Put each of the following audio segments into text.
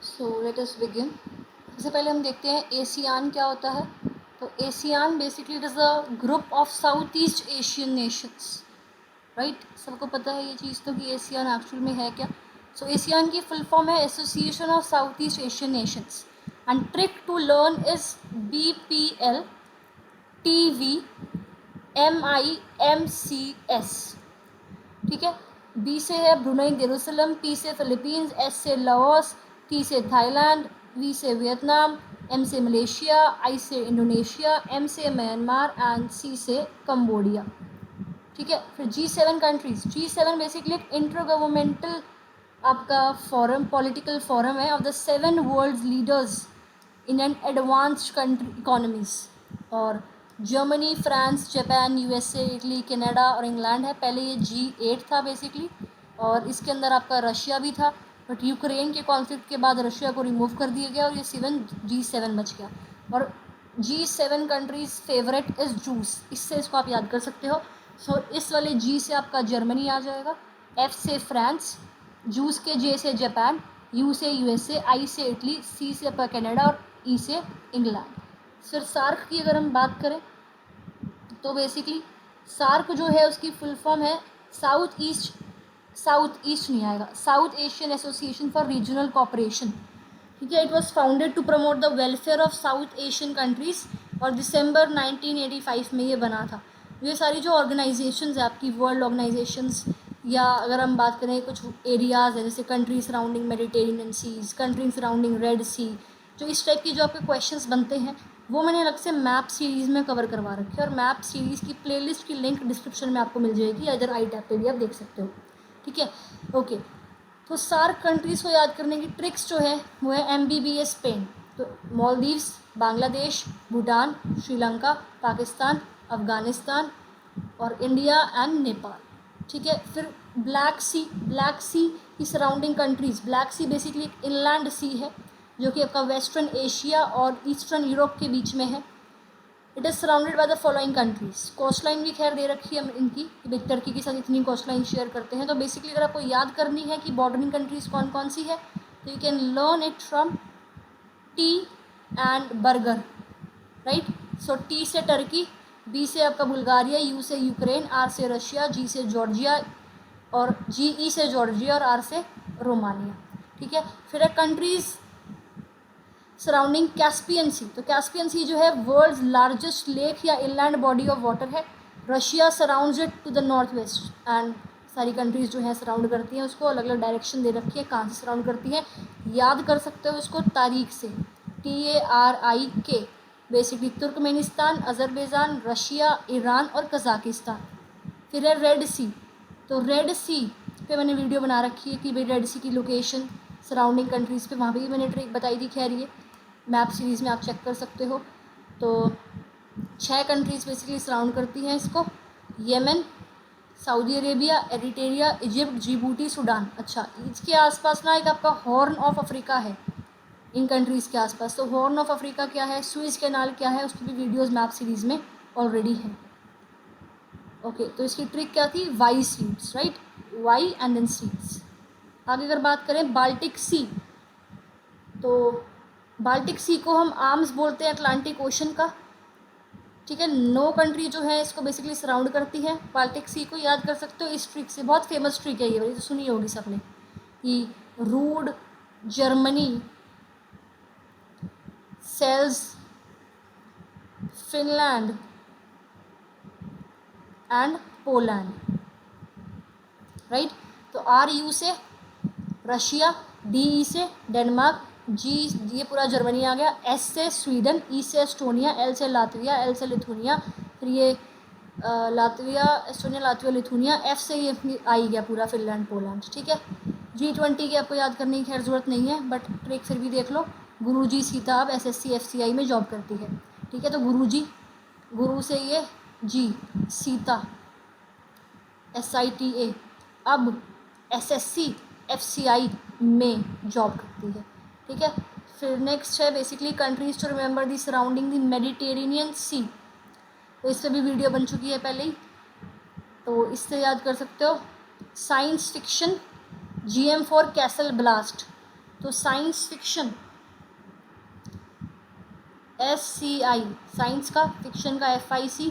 So let us begin. सबसे पहले हम देखते हैं एशियान क्या होता है। तो ASEAN basically it is a group of South East Asian nations, right. सबको पता है ये चीज़ तो कि एशियान एक्चुअल में है क्या। सो एशियान की फुल फॉर्म है Association of South East Asian Nations and trick to learn is BPL TVMIMCS, ठीक है। बी से है ब्रुनई जेरूसलम, पी से फिलीपींस, एस से लाओस, टी से थाईलैंड, वी से वियतनाम, एम से मलेशिया, आई से इंडोनेशिया, एम से म्यांमार एंड सी से कंबोडिया, ठीक है। फिर G7 कंट्रीज। G7 बेसिकली एक इंटर गवर्नमेंटल आपका फॉरम, पॉलिटिकल फॉरम है of the 7 world leaders in an advanced country economies. और Germany, France, Japan, USA, Italy, Canada और इंग्लैंड है। पहले ये G8 था बेसिकली, और इसके अंदर आपका रशिया भी था, बट यूक्रेन के कॉन्फ्लिक्ट के बाद रशिया को रिमूव कर दिया गया और ये G7 बच गया। और G7 countries favourite is juice, इससे इसको आप याद कर सकते हो। सो इस वाले G से आपका जर्मनी आ जाएगा, F से फ्रांस, जूस के J से जापान, U से USA, I से इटली, C से आपका कनाडा और E से इंग्लैंड। फिर सार्क की अगर हम बात करें तो बेसिकली सार्क जो है उसकी फुल फॉर्म है साउथ ईस्ट नहीं आएगा, South Asian Association for Regional Cooperation, ठीक है। It was founded to promote the welfare of South Asian countries और दिसंबर 1985 में ये बना था। ये सारी जो ऑर्गेनाइजेशंस है आपकी वर्ल्ड ऑर्गेनाइजेशंस, या अगर हम बात करें कुछ एरियाज़ है जैसे country surrounding Mediterranean seas, country surrounding Red Sea, जो इस टाइप की जो आपके क्वेश्चंस बनते हैं वो मैंने अलग से मैप सीरीज़ में कवर करवा रखे हैं, और मैप सीरीज़ की प्लेलिस्ट की लिंक डिस्क्रिप्शन में आपको मिल जाएगी, अदर आई टैब पे भी आप देख सकते हो, ठीक है। ओके, तो सार्क कंट्रीज़ को याद करने की ट्रिक्स जो है वो है MBBS स्पेन, तो मालदीव्स, बांग्लादेश, भूटान, श्रीलंका, पाकिस्तान, अफ़गानिस्तान और इंडिया एंड नेपाल, ठीक है। फिर ब्लैक सी की surrounding countries, Black Sea basically एक इनलैंड सी है जो कि आपका वेस्टर्न एशिया और ईस्टर्न यूरोप के बीच में है। It is surrounded by the following countries. Coast line भी खैर दे रखी है इनकी, टर्की के साथ इतनी कोस्ट लाइन शेयर करते हैं। तो बेसिकली अगर आपको याद करनी है कि बॉर्डरिंग कंट्रीज कौन कौन सी है तो you can learn it from T and burger, right. So T से टर्की, बी से आपका बुल्गारिया, यू से यूक्रेन, आर से रशिया, जी से जॉर्जिया और GE से जॉर्जिया और आर से रोमानिया, ठीक है। फिर है कंट्रीज़ सराउंडिंग कैस्पियन सी, तो कैस्पियन सी जो है वर्ल्ड्स लार्जेस्ट लेक या इनलैंड बॉडी ऑफ वाटर है। Russia surrounds it to the north west and सारी कंट्रीज़ जो है सराउंड करती हैं उसको, अलग अलग डायरेक्शन दे रखी है कहाँ से सराउंड करती हैं, याद कर सकते हो इसको तारीख से, TARIK, basically Turkmenistan, Azerbaijan, Russia, Iran और कज़ाकिस्तान। फिर है रेड सी, तो रेड सी पे मैंने वीडियो बना रखी है कि भाई रेड सी की लोकेशन सराउंडिंग कंट्रीज़ पे, वहाँ पे भी मैंने ट्रिक बताई थी, खैर ये मैप सीरीज़ में आप चेक कर सकते हो। तो 6 कंट्रीज़ बेसिकली सराउंड करती हैं इसको, Yemen, Saudi Arabia, Eritrea, Egypt, Djibouti, Sudan. अच्छा, इसके आसपास ना एक आपका हॉर्न ऑफ अफ्रीका है इन कंट्रीज़ के आसपास। तो हॉर्न ऑफ अफ्रीका क्या है, सुएज कैनाल क्या है, उसकी भी वीडियोज़ मैप सीरीज़ में ऑलरेडी हैं। ओके, तो इसकी ट्रिक क्या थी, Y seeds, right, Y and then seeds. आगे अगर बात करें बाल्टिक सी, तो बाल्टिक सी को हम आर्म्स बोलते हैं अटलांटिक ओशन का, ठीक है। 9 कंट्री जो है इसको बेसिकली सराउंड करती है। बाल्टिक सी को याद कर सकते हो इस ट्रिक से, बहुत फेमस ट्रिक है ये वाली, तो सुनी होगी सबने, कि rude, Germany, sales, Finland and Poland, right. तो RU से रशिया, DE से डेनमार्क, G ये पूरा जर्मनी आ गया, S से स्वीडन, E से एस्टोनिया, L से लातविया, L से लिथुनिया, फिर ये Latvia, Estonia, Latvia, Lithuania, F से ये आ ही गया पूरा फिनलैंड, पोलैंड, ठीक है। G20 की आपको याद करने की खैर ज़रूरत नहीं है, बट ट्रिक फिर भी देख लो। गुरुजी सीता अब SSC FCI में जॉब करती है, ठीक है। तो गुरुजी, गुरु से ये G, सीता SITA, अब SSC FCI में जॉब करती है, ठीक है। फिर नेक्स्ट है basically countries to remember the surrounding the Mediterranean Sea, तो इस पर भी वीडियो बन चुकी है पहले ही, तो इससे याद कर सकते हो। Science fiction, GM for castle blast, तो साइंस फिक्शन SCI साइंस का, फिक्शन का FIC,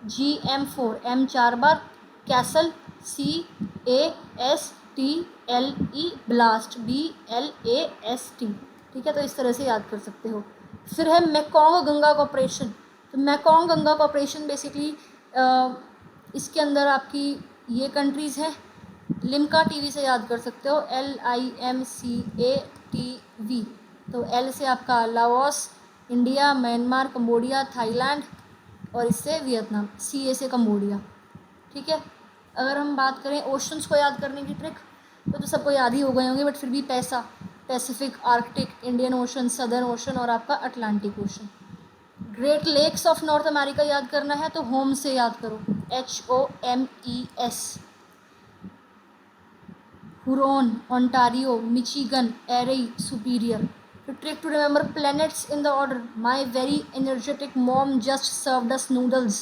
GM4 M 4 बार, कैसल CASTLE, ब्लास्ट BLAST। ठीक है, तो इस तरह से याद कर सकते हो। फिर है मेकोंग गंगा कॉर्पोरेशन। तो मेकोंग गंगा कॉर्पोरेशन बेसिकली इसके अंदर आपकी ये कंट्रीज़ हैं। लिम्का टीवी से याद कर सकते हो, LIMCATV। तो L से आपका Laos, India, Myanmar, Cambodia, Thailand, और इससे वियतनाम। CA से कंबोडिया। ठीक है, अगर हम बात करें ओशंस को याद करने की ट्रिक, तो सबको याद ही हो गए होंगे, बट फिर भी Pacific, Arctic, Indian Ocean, Southern Ocean और आपका Atlantic Ocean. Great Lakes of North America याद करना है तो होम से याद करो, HOMES। Huron, Ontario, Michigan, Erie, Superior. To trick to remember planets in the order. My very energetic mom just served us noodles.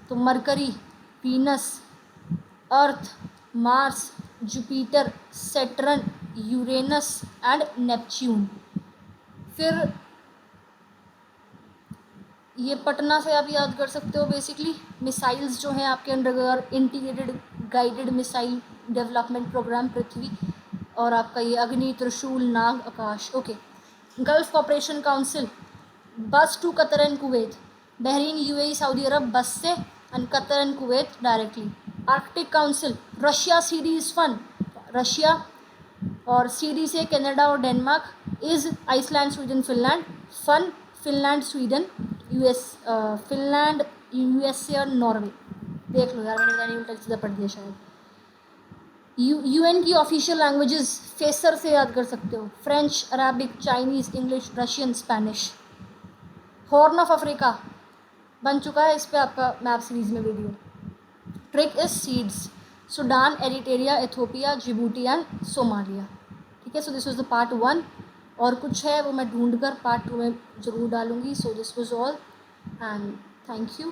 तो mercury, Venus, earth, Mars, Jupiter, Saturn, Uranus and Neptune. फिर ये पटना से आप याद कर सकते हो basically missiles जो हैं आपके under integrated guided missile development programme Prithvi, और आपका ये Agni, Trishul, Nag, Akash. Okay, Gulf Cooperation Council, बस to Qatar and Kuwait, Bahrain, UAE, Saudi Arabia बस से, and Qatar and Kuwait directly. Arctic Council, Russia CD is fun, Russia, और CD से Canada और Denmark, is Iceland, Sweden, Finland, fun Finland, Sweden, Finland, USA और Norway. देख लो यार, मैंने उल्टा सीधा पढ़ दिया शायद। UN की ऑफिशियल लैंग्वेजेस फेसर से याद कर सकते हो, French, Arabic, Chinese, English, Russian, Spanish. Horn of Africa बन चुका है इस पर आपका मैप सीरीज़ में video. Trick is seeds, Sudan, Eritrea, Ethiopia, Djibouti and Somalia. ठीक है, so this was the part 1, और कुछ है वो मैं ढूंढ कर पार्ट 2 में ज़रूर डालूंगी। So this was all and thank you.